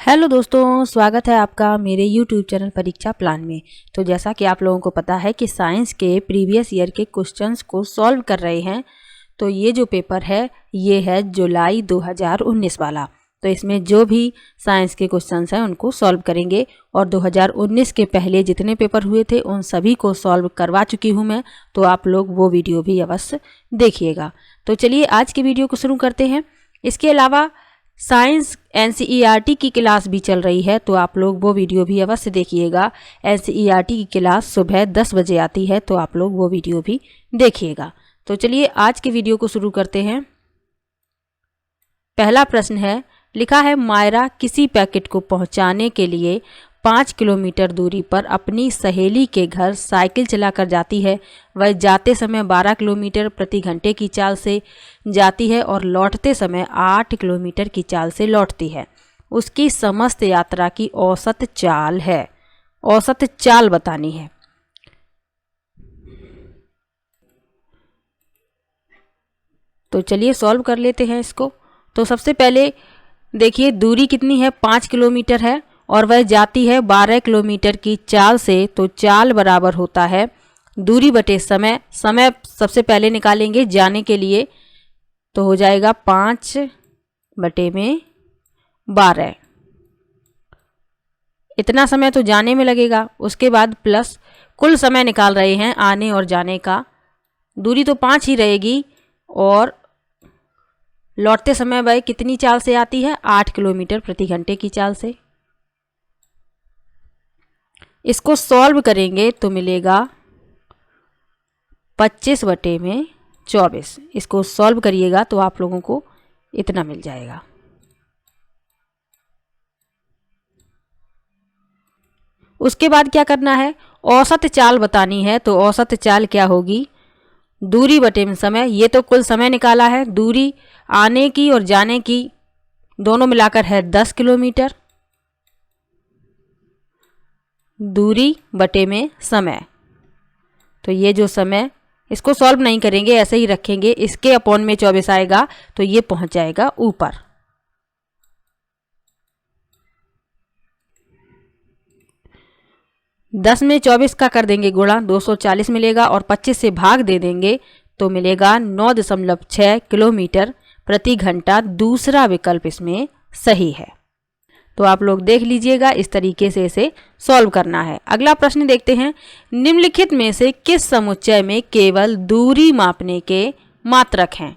Hello दोस्तों, स्वागत है आपका मेरे यूट्यूब चैनल परीक्षा प्लान में। तो जैसा कि आप लोगों को पता है कि साइंस के प्रीवियस ईयर के क्वेश्चंस को सॉल्व कर रहे हैं। तो ये जो पेपर है ये है जुलाई 2019 वाला। तो इसमें जो भी साइंस के क्वेश्चंस हैं उनको सॉल्व करेंगे और 2019 के पहले जितने पेपर हुए थे उन सभी को सॉल्व करवा चुकी हूँ मैं। तो आप लोग वो वीडियो भी अवश्य देखिएगा। तो चलिए आज की वीडियो को शुरू करते हैं। इसके अलावा साइंस एनसीईआरटी की क्लास भी चल रही है, तो आप लोग वो वीडियो भी अवश्य देखिएगा। एनसीईआरटी की क्लास सुबह 10 बजे आती है, तो आप लोग वो वीडियो भी देखिएगा। तो चलिए आज के वीडियो को शुरू करते हैं। पहला प्रश्न है, लिखा है मायरा किसी पैकेट को पहुंचाने के लिए 5 किलोमीटर दूरी पर अपनी सहेली के घर साइकिल चलाकर जाती है। वह जाते समय 12 किलोमीटर प्रति घंटे की चाल से जाती है और लौटते समय 8 किलोमीटर की चाल से लौटती है। उसकी समस्त यात्रा की औसत चाल है। औसत चाल बतानी है। तो चलिए सॉल्व कर लेते हैं इसको। तो सबसे पहले देखिए दूरी कितनी है, 5 किलोमीटर है और वह जाती है 12 किलोमीटर की चाल से। तो चाल बराबर होता है दूरी बटे समय। समय सबसे पहले निकालेंगे जाने के लिए, तो हो जाएगा 5 बटे में 12। इतना समय तो जाने में लगेगा। उसके बाद प्लस कुल समय निकाल रहे हैं आने और जाने का। दूरी तो 5 ही रहेगी और लौटते समय वह कितनी चाल से आती है, 8 किलोमीटर प्रति घंटे की चाल से। इसको सॉल्व करेंगे तो मिलेगा 25 बटे में 24। इसको सॉल्व करिएगा तो आप लोगों को इतना मिल जाएगा। उसके बाद क्या करना है, औसत चाल बतानी है। तो औसत चाल क्या होगी, दूरी बटे में समय। ये तो कुल समय निकाला है। दूरी आने की और जाने की दोनों मिलाकर है 10 किलोमीटर। दूरी बटे में समय, तो ये जो समय, इसको सॉल्व नहीं करेंगे, ऐसे ही रखेंगे। इसके अपॉन में 24 आएगा तो ये पहुंच जाएगा ऊपर। दस में 24 का कर देंगे गुणा, 240 मिलेगा और 25 से भाग दे देंगे तो मिलेगा 9.6 किलोमीटर प्रति घंटा। दूसरा विकल्प इसमें सही है। तो आप लोग देख लीजिएगा, इस तरीके से इसे सॉल्व करना है। अगला प्रश्न देखते हैं, निम्नलिखित में से किस समुच्चय में केवल दूरी मापने के मात्रक हैं।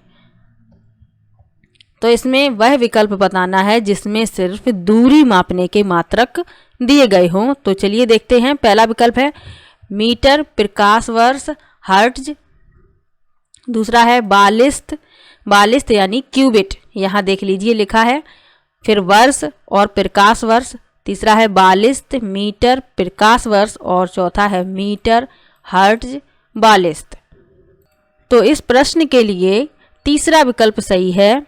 तो इसमें वह विकल्प बताना है जिसमें सिर्फ दूरी मापने के मात्रक दिए गए हों। तो चलिए देखते हैं। पहला विकल्प है मीटर, प्रकाश वर्ष, हर्ट्ज। दूसरा है बालिस्त, बालिस्त यानी क्यूबिट, यहाँ देख लीजिए लिखा है। फिर वर्ष और प्रकाश वर्ष। तीसरा है बालिस्त, मीटर, प्रकाश वर्ष और चौथा है मीटर, हर्ट्ज, बालिस्त। तो इस प्रश्न के लिए तीसरा विकल्प सही है,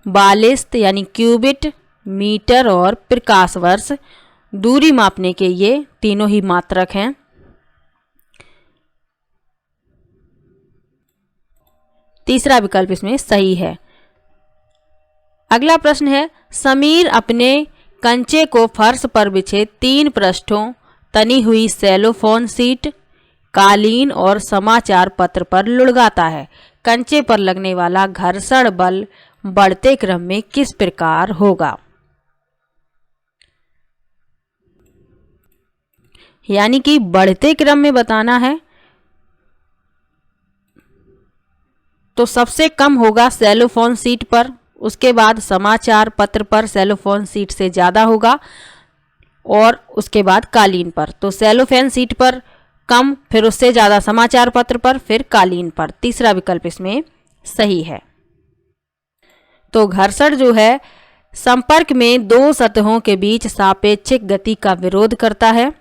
बालिस्त यानी क्यूबिट, मीटर और प्रकाश वर्ष। दूरी मापने के ये तीनों ही मात्रक हैं। तीसरा विकल्प इसमें सही है। अगला प्रश्न है, समीर अपने कंचे को फर्श पर बिछे 3 पृष्ठों, तनी हुई सेलोफोन सीट, कालीन और समाचार पत्र पर लुढ़काता है। कंचे पर लगने वाला घर्षण बल बढ़ते क्रम में किस प्रकार होगा। यानी कि बढ़ते क्रम में बताना है। तो सबसे कम होगा सेलोफोन सीट पर, उसके बाद समाचार पत्र पर सेलोफोन सीट से ज़्यादा होगा और उसके बाद कालीन पर। तो सेलोफोन सीट पर कम, फिर उससे ज़्यादा समाचार पत्र पर, फिर कालीन पर। तीसरा विकल्प इसमें सही है। तो घर्षण जो है संपर्क में 2 सतहों के बीच सापेक्षिक गति का विरोध करता है।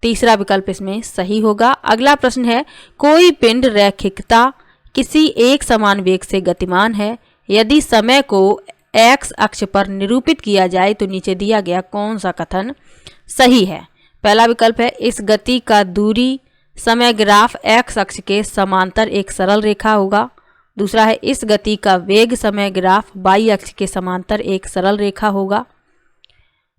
तीसरा विकल्प इसमें सही होगा। अगला प्रश्न है, कोई पिंड रैखिकता किसी एक समान वेग से गतिमान है। यदि समय को x अक्ष पर निरूपित किया जाए तो नीचे दिया गया कौन सा कथन सही है। पहला विकल्प है, इस गति का दूरी समय ग्राफ x अक्ष के समांतर एक सरल रेखा होगा। दूसरा है इस गति का वेग समय ग्राफ y अक्ष के समांतर एक सरल रेखा होगा।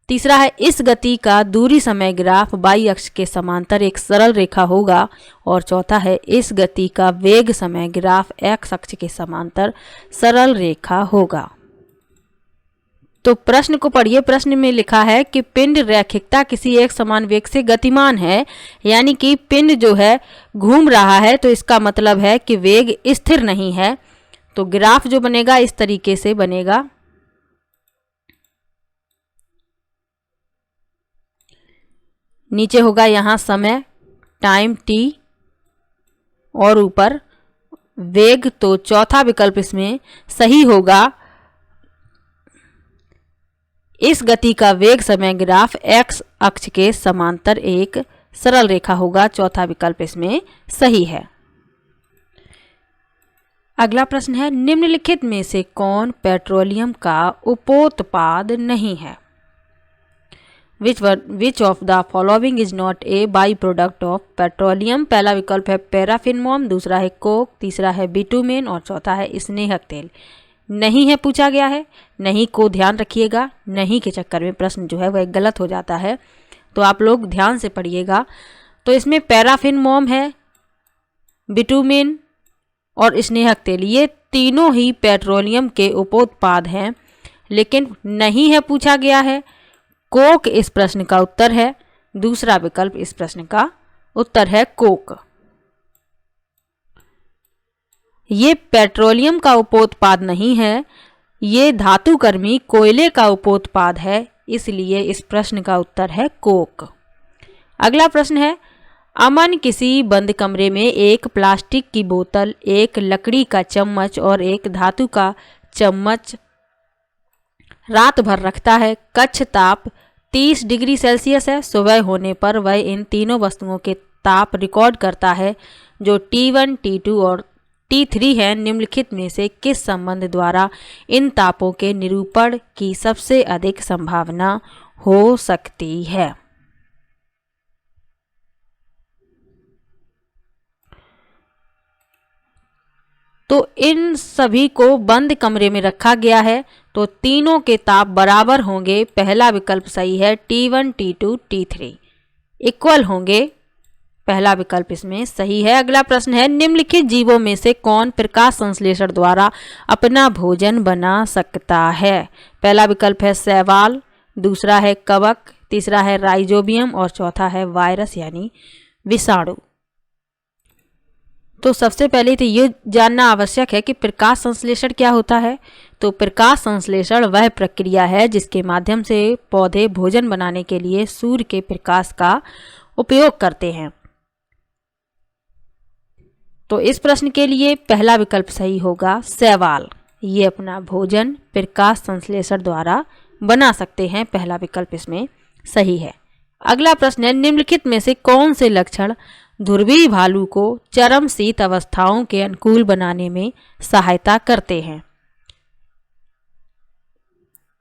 तीसरा है इस गति का दूरी समय ग्राफ y अक्ष के समांतर एक सरल रेखा होगा। और चौथा है इस गति का वेग समय ग्राफ x अक्ष के समांतर सरल रेखा होगा। तो प्रश्न को पढ़िए। प्रश्न में लिखा है कि पिंड रैखिकता किसी एक समान वेग से गतिमान है, यानी कि पिंड जो है घूम रहा है, तो इसका मतलब है कि वेग स्थिर नहीं है। तो ग्राफ जो बनेगा इस तरीके से बनेगा। नीचे होगा यहाँ समय टाइम t और ऊपर वेग। तो चौथा विकल्प इसमें सही होगा। इस गति का वेग समय ग्राफ x अक्ष के समांतर एक सरल रेखा होगा। चौथा विकल्प इसमें सही है। अगला प्रश्न है निम्नलिखित में से कौन पेट्रोलियम का उपोत्पाद नहीं है? Which of the following is not a byproduct of petroleum? पहला विकल्प है पैराफिन मोम, दूसरा है कोक, तीसरा है बिटुमेन और चौथा है स्नेहक तेल। नहीं है पूछा गया है। नहीं को ध्यान रखिएगा, नहीं के चक्कर में प्रश्न जो है वह गलत हो जाता है, तो आप लोग ध्यान से पढ़िएगा। तो इसमें पैराफिन मोम है, बिटुमेन और स्नेहक तेल, ये तीनों ही पेट्रोलियम के उपोत्पाद हैं। लेकिन नहीं है पूछा गया है। कोक इस प्रश्न का उत्तर है। दूसरा विकल्प इस प्रश्न का उत्तर है कोक। ये पेट्रोलियम का उपोत्पाद नहीं है, ये धातुकर्मी कोयले का उपोत्पाद है, इसलिए इस प्रश्न का उत्तर है कोक। अगला प्रश्न है अमन किसी बंद कमरे में एक प्लास्टिक की बोतल, एक लकड़ी का चम्मच और एक धातु का चम्मच रात भर रखता है। कक्ष ताप 30 डिग्री सेल्सियस है। सुबह होने पर वह इन तीनों वस्तुओं के ताप रिकॉर्ड करता है जो T1, T2 और T3 है। निम्नलिखित में से किस संबंध द्वारा इन तापों के निरूपण की सबसे अधिक संभावना हो सकती है? तो इन सभी को बंद कमरे में रखा गया है, तो तीनों के ताप बराबर होंगे। पहला विकल्प सही है। T1, T2, T3 इक्वल होंगे। पहला विकल्प इसमें सही है। अगला प्रश्न है निम्नलिखित जीवों में से कौन प्रकाश संश्लेषण द्वारा अपना भोजन बना सकता है? पहला विकल्प है शैवाल, दूसरा है कवक, तीसरा है राइजोबियम और चौथा है वायरस यानी विषाणु। तो सबसे पहले तो ये जानना आवश्यक है कि प्रकाश संश्लेषण क्या होता है। तो प्रकाश संश्लेषण वह प्रक्रिया है जिसके माध्यम से पौधे भोजन बनाने के लिए सूर्य के प्रकाश का उपयोग करते हैं। तो इस प्रश्न के लिए पहला विकल्प सही होगा शैवाल। ये अपना भोजन प्रकाश संश्लेषण द्वारा बना सकते हैं। पहला विकल्प इसमें सही है। अगला प्रश्न है निम्नलिखित में से कौन से लक्षण ध्रुवीय भालू को चरम शीत अवस्थाओं के अनुकूल बनाने में सहायता करते हैं?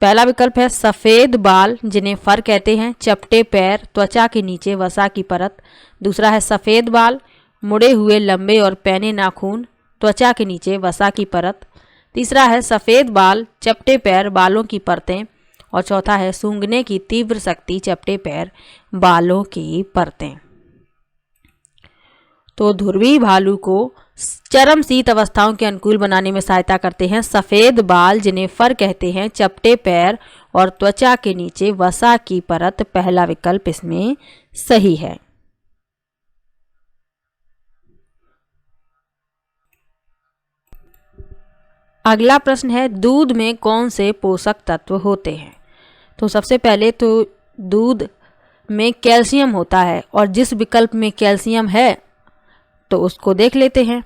पहला विकल्प है सफेद बाल जिन्हें फर कहते हैं, चपटे पैर, त्वचा के नीचे वसा की परत। दूसरा है सफेद बाल, मुड़े हुए लंबे और पैने नाखून, त्वचा के नीचे वसा की परत। तीसरा है सफेद बाल, चपटे पैर, बालों की परतें और चौथा है सूंघने की तीव्र शक्ति, चपटे पैर, बालों की परतें। तो ध्रुवीय भालू को चरम शीत अवस्थाओं के अनुकूल बनाने में सहायता करते हैं सफेद बाल जिन्हें फर कहते हैं, चपटे पैर और त्वचा के नीचे वसा की परत। पहला विकल्प इसमें सही है। अगला प्रश्न है दूध में कौन से पोषक तत्व होते हैं? तो सबसे पहले तो दूध में कैल्शियम होता है और जिस विकल्प में कैल्शियम है तो उसको देख लेते हैं।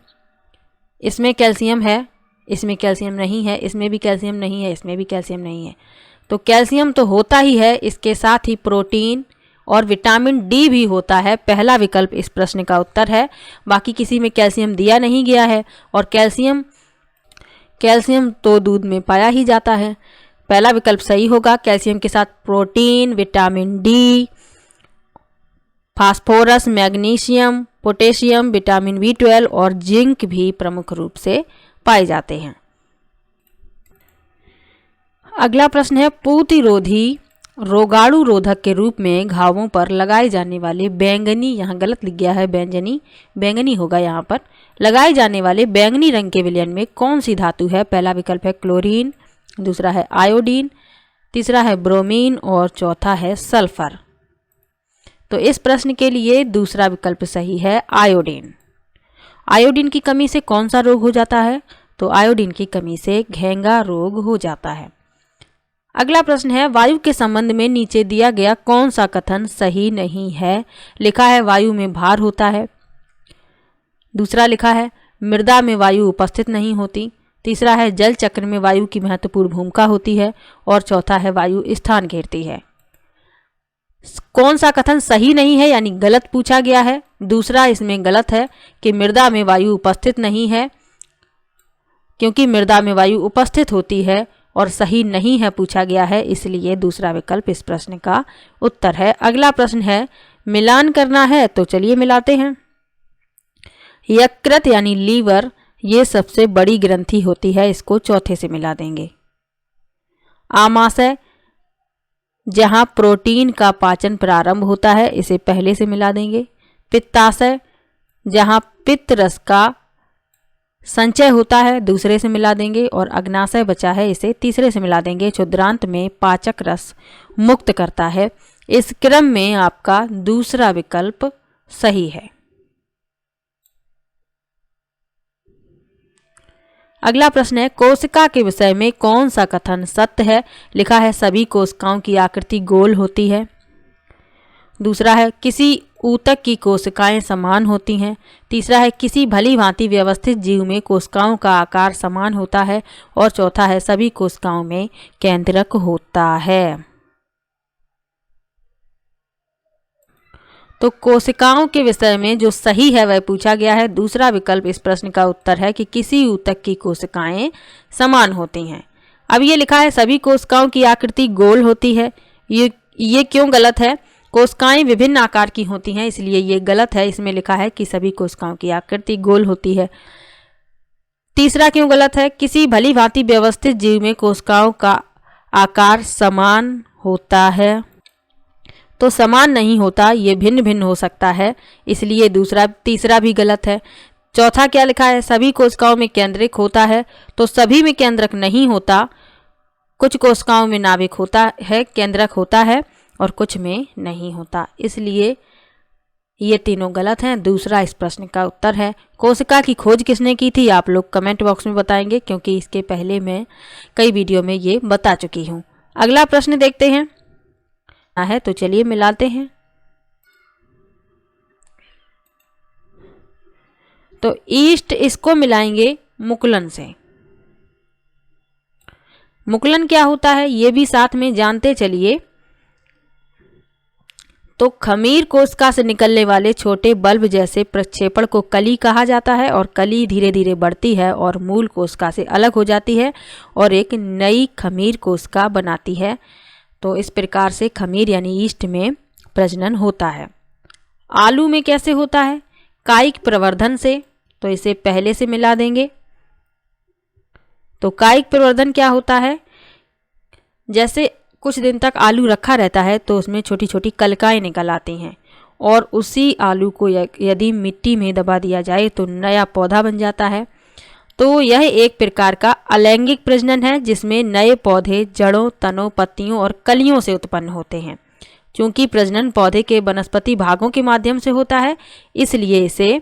इसमें कैल्शियम है, इसमें कैल्शियम नहीं है, इसमें भी कैल्शियम नहीं है, इसमें भी कैल्शियम नहीं है। तो कैल्शियम तो होता ही है, इसके साथ ही प्रोटीन और विटामिन डी भी होता है। पहला विकल्प इस प्रश्न का उत्तर है। बाकी किसी में कैल्शियम दिया नहीं गया है और कैल्शियम तो दूध में पाया ही जाता है। पहला विकल्प सही होगा। कैल्शियम के साथ protein, vitamin D, phosphorus, magnesium, potassium, vitamin B12 और जिंक भी प्रमुख रूप से पाए जाते हैं। अगला प्रश्न है, पूतिरोधी रोगाणु रोधक के रूप में घावों पर लगाए जाने वाले बैंगनी, यहाँ गलत लिख गया है बैंगनी, बैंगनी होगा यहाँ पर, लगाए जाने वाले बैंगनी रंग के विलयन में कौन सी धातु है? पहला विकल्प है क्लोरीन, दूसरा है आयोडीन, तीसरा है ब्रोमीन और चौथा है सल्फर। तो इस प्रश्न के लिए दूसरा विकल्प सही है, आयोडीन। आयोडीन की कमी से कौन सा रोग हो जाता है? तो आयोडीन की कमी से घेंघा रोग हो जाता है। अगला प्रश्न है, वायु के संबंध में नीचे दिया गया कौन सा कथन सही नहीं है? लिखा है वायु में भार होता है, दूसरा लिखा है मृदा में वायु उपस्थित नहीं होती, तीसरा है जल चक्र में वायु की महत्वपूर्ण भूमिका होती है और चौथा है वायु स्थान घेरती है। कौन सा कथन सही नहीं है यानी गलत पूछा गया है? दूसरा इसमें गलत है कि मृदा में वायु उपस्थित नहीं है, क्योंकि मृदा में वायु उपस्थित होती है और सही नहीं है पूछा गया है, इसलिए दूसरा विकल्प इस प्रश्न का उत्तर है। अगला प्रश्न है, मिलान करना है तो चलिए मिलाते हैं। यकृत यानी लीवर ये सबसे बड़ी ग्रंथि होती है, इसको चौथे से मिला देंगे। आमाशय जहां प्रोटीन का पाचन प्रारंभ होता है, इसे पहले से मिला देंगे। पित्ताशय जहां पित्त रस का संचय होता है, दूसरे से मिला देंगे। और अग्नाशय बचा है, इसे तीसरे से मिला देंगे। क्षुद्रांत में पाचक रस मुक्त करता है। इस क्रम में आपका दूसरा विकल्प सही है। अगला प्रश्न है, कोशिका के विषय में कौन सा कथन सत्य है? लिखा है सभी कोशिकाओं की आकृति गोल होती है, दूसरा है किसी ऊतक की कोशिकाएं समान होती हैं, तीसरा है किसी भली भांति व्यवस्थित जीव में कोशिकाओं का आकार समान होता है और चौथा है सभी कोशिकाओं में केंद्रक होता है। तो कोशिकाओं के विषय में जो सही है वह पूछा गया है। दूसरा विकल्प इस प्रश्न का उत्तर है कि किसी ऊतक की कोशिकाएं समान होती हैं। अब ये लिखा है सभी कोशिकाओं की आकृति गोल होती है, ये क्यों गलत है? कोशिकाएं विभिन्न आकार की होती हैं, इसलिए ये गलत है। इसमें लिखा है कि सभी कोशिकाओं की आकृति गोल होती है। तीसरा क्यों गलत है? किसी भली भांति व्यवस्थित जीव में कोशिकाओं का आकार समान होता है, तो समान नहीं होता, ये भिन्न भिन्न हो सकता है, इसलिए तीसरा भी गलत है। चौथा क्या लिखा है? सभी कोशिकाओं में केंद्रक होता है, तो सभी में केंद्रक नहीं होता, कुछ कोशिकाओं में नाभिक होता है, केंद्रक होता है और कुछ में नहीं होता, इसलिए ये तीनों गलत हैं। दूसरा इस प्रश्न का उत्तर है। कोशिका की खोज किसने की थी? आप लोग कमेंट बॉक्स में बताएंगे, क्योंकि इसके पहले मैं कई वीडियो में ये बता चुकी हूँ। अगला प्रश्न देखते हैं है, तो चलिए मिलाते हैं। तो ईस्ट इसको मिलाएंगे मुकुलन से। मुकुलन क्या होता है ये भी साथ में जानते चलिए। तो खमीर कोशिका से निकलने वाले छोटे बल्ब जैसे प्रक्षेपण को कली कहा जाता है और कली धीरे धीरे बढ़ती है और मूल कोशिका से अलग हो जाती है और एक नई खमीर कोशिका बनाती है। तो इस प्रकार से खमीर यानी ईस्ट में प्रजनन होता है। आलू में कैसे होता है? कायिक प्रवर्धन से, तो इसे पहले से मिला देंगे। तो कायिक प्रवर्धन क्या होता है? जैसे कुछ दिन तक आलू रखा रहता है तो उसमें छोटी छोटी कलिकाएं निकल आती हैं और उसी आलू को यदि मिट्टी में दबा दिया जाए तो नया पौधा बन जाता है। तो यह एक प्रकार का अलैंगिक प्रजनन है, जिसमें नए पौधे जड़ों, तनों, पत्तियों और कलियों से उत्पन्न होते हैं। चूंकि प्रजनन पौधे के वनस्पति भागों के माध्यम से होता है, इसलिए इसे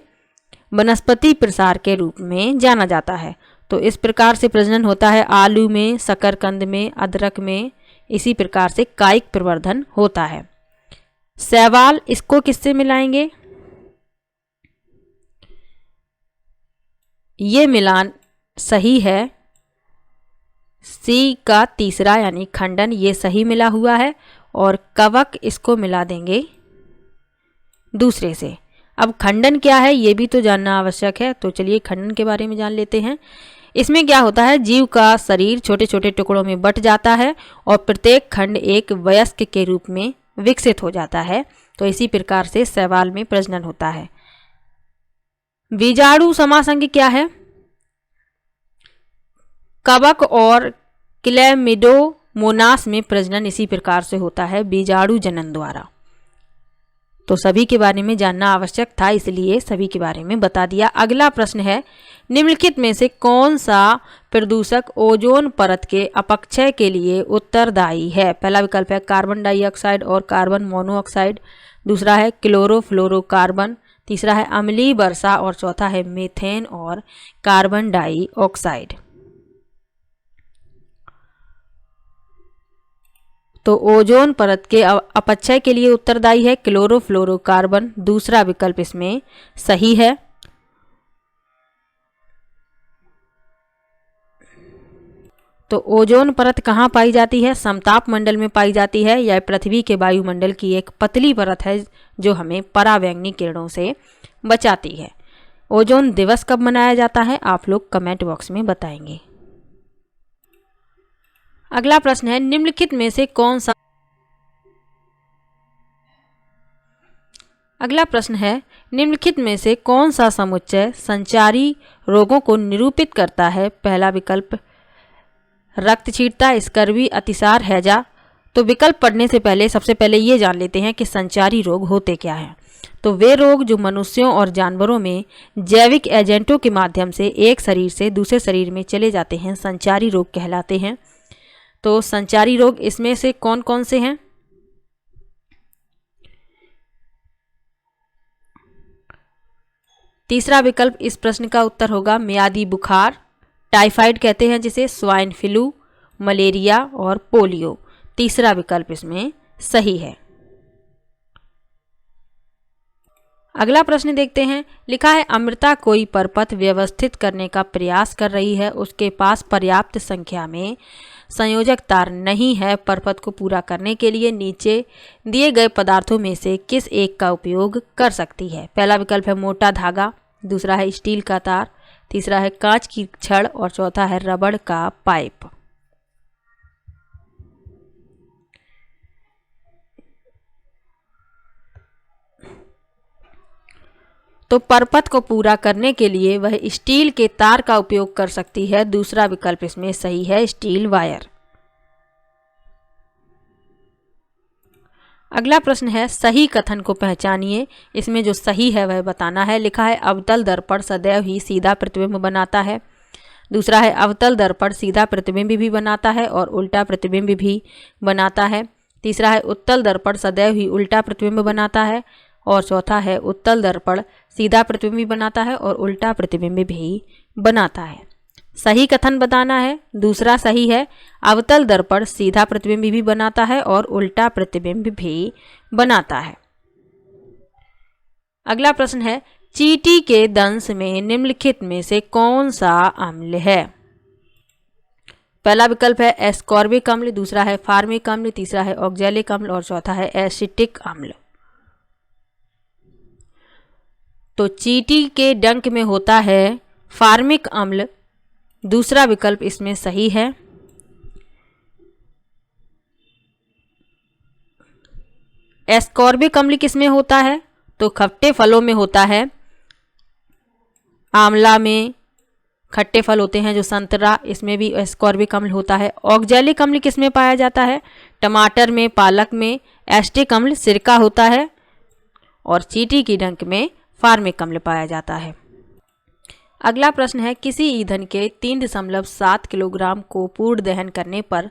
वनस्पति प्रसार के रूप में जाना जाता है। तो इस प्रकार से प्रजनन होता है आलू में, शकरकंद में, अदरक में। इसी प्रकार से कायिक प्रवर्धन होता है। शैवाल, इसको किससे मिलाएंगे? ये मिलान सही है। सी का तीसरा यानी खंडन, ये सही मिला हुआ है और कवक इसको मिला देंगे दूसरे से। अब खंडन क्या है ये भी तो जानना आवश्यक है, तो चलिए खंडन के बारे में जान लेते हैं। इसमें क्या होता है? जीव का शरीर छोटे छोटे टुकड़ों में बट जाता है और प्रत्येक खंड एक वयस्क के रूप में विकसित हो जाता है। तो इसी प्रकार से शैवाल में प्रजनन होता है। बीजाणु समासंग क्या है? कवक और क्लैमिडोमोनास में प्रजनन इसी प्रकार से होता है, बीजाणु जनन द्वारा। तो सभी के बारे में जानना आवश्यक था, इसलिए सभी के बारे में बता दिया। अगला प्रश्न है, निम्नलिखित में से कौन सा प्रदूषक ओजोन परत के अपक्षय के लिए उत्तरदायी है? पहला विकल्प है कार्बन डाइऑक्साइड और कार्बन मोनोऑक्साइड, दूसरा है क्लोरोफ्लोरोकार्बन, तीसरा है अम्लीय वर्षा और चौथा है मीथेन और कार्बन डाइऑक्साइड। तो ओजोन परत के अपक्षय के लिए उत्तरदायी है क्लोरोफ्लोरोकार्बन, दूसरा विकल्प इसमें सही है। तो ओजोन परत कहाँ पाई जाती है? समताप मंडल में पाई जाती है। यह पृथ्वी के वायुमंडल की एक पतली परत है जो हमें परावैंगनी किरणों से बचाती है। ओजोन दिवस कब मनाया जाता है? आप लोग कमेंट बॉक्स में बताएंगे। अगला प्रश्न है, निम्नलिखित में से कौन सा अगला प्रश्न है, निम्नलिखित में से कौन सा समुच्चय संचारी रोगों को निरूपित करता है? पहला विकल्प रक्तक्षीणता, स्कर्वी, अतिसार, हैजा। तो विकल्प पढ़ने से पहले सबसे पहले ये जान लेते हैं कि संचारी रोग होते क्या हैं। तो वे रोग जो मनुष्यों और जानवरों में जैविक एजेंटों के माध्यम से एक शरीर से दूसरे शरीर में चले जाते हैं, संचारी रोग कहलाते हैं। तो संचारी रोग इसमें से कौन कौन से हैं? तीसरा विकल्प इस प्रश्न का उत्तर होगा मियादी बुखार, टाइफाइड कहते हैं जिसे, स्वाइन फ्लू, मलेरिया और पोलियो। तीसरा विकल्प इसमें सही है। अगला प्रश्न देखते हैं, लिखा है अमृता कोई परपथ व्यवस्थित करने का प्रयास कर रही है, उसके पास पर्याप्त संख्या में संयोजक तार नहीं है। परपथ को पूरा करने के लिए नीचे दिए गए पदार्थों में से किस एक का उपयोग कर सकती है? पहला विकल्प है मोटा धागा, दूसरा है स्टील का तार, तीसरा है कांच की छड़ और चौथा है रबड़ का पाइप। तो परपथ को पूरा करने के लिए वह स्टील के तार का उपयोग कर सकती है। दूसरा विकल्प इसमें सही है, स्टील वायर। अगला प्रश्न है, सही कथन को पहचानिए। इसमें जो सही है वह बताना है। लिखा है अवतल दर्पण सदैव ही सीधा प्रतिबिंब बनाता है। दूसरा है अवतल दर्पण सीधा प्रतिबिंब भी बनाता है और उल्टा प्रतिबिंब भी बनाता है। तीसरा है उत्तल दर्पण सदैव ही उल्टा प्रतिबिंब बनाता है और चौथा है उत्तल दर्पण सीधा प्रतिबिंब भी बनाता है और उल्टा प्रतिबिंब भी बनाता है। सही कथन बताना है। दूसरा सही है, अवतल दर्पण सीधा प्रतिबिंब भी बनाता है और उल्टा प्रतिबिंब भी बनाता है। अगला प्रश्न है, चींटी के दंश में निम्नलिखित में से कौन सा अम्ल है? पहला विकल्प है एस्कॉर्बिक अम्ल, दूसरा है फार्मिक अम्ल, तीसरा है ऑक्जेलिक अम्ल और चौथा है एसिटिक अम्ल। तो चींटी के डंक में होता है फार्मिक अम्ल, दूसरा विकल्प इसमें सही है। एस्कॉर्बिक अम्ल किसमें होता है? तो खट्टे फलों में होता है। आंवला में खट्टे फल होते हैं जो संतरा, इसमें भी एस्कॉर्बिक अम्ल होता है। ऑक्जेलिक अम्ल किसमें पाया जाता है? टमाटर में, पालक में। एसिटिक अम्ल सिरका होता है और चींटी की डंक में फार्मिक अम्ल पाया जाता है। अगला प्रश्न है, किसी ईंधन के 3.7 किलोग्राम को पूर्ण दहन करने पर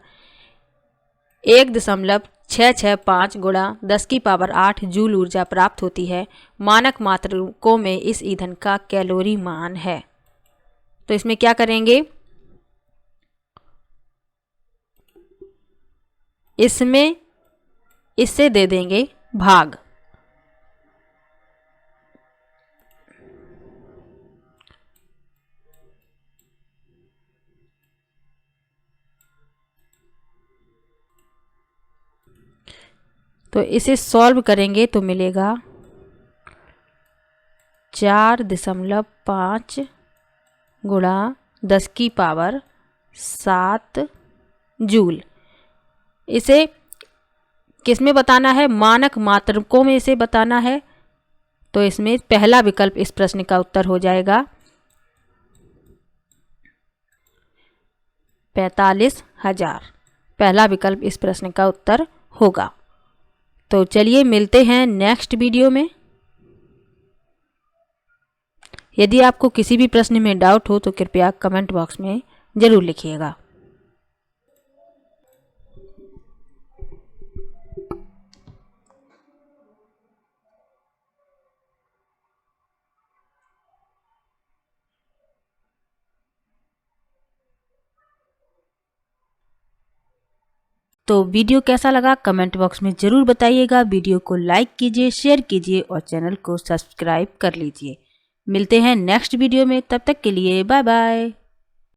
1.665 गुणा 10⁸ जूल ऊर्जा प्राप्त होती है। मानक मात्रकों में इस ईंधन का कैलोरी मान है। तो इसमें क्या करेंगे? इसमें इससे दे देंगे भाग। तो इसे सॉल्व करेंगे तो मिलेगा 4.5 गुणा 10⁻7 जूल। इसे किस में बताना है? मानक मात्रकों में इसे बताना है। तो इसमें पहला विकल्प इस प्रश्न का उत्तर हो जाएगा। 45,000। पहला विकल्प इस प्रश्न का उत्तर होगा। तो चलिए मिलते हैं नेक्स्ट वीडियो में। यदि आपको किसी भी प्रश्न में डाउट हो तो कृपया कमेंट बॉक्स में ज़रूर लिखिएगा। तो वीडियो कैसा लगा कमेंट बॉक्स में ज़रूर बताइएगा। वीडियो को लाइक कीजिए, शेयर कीजिए और चैनल को सब्सक्राइब कर लीजिए। मिलते हैं नेक्स्ट वीडियो में, तब तक के लिए बाय बाय।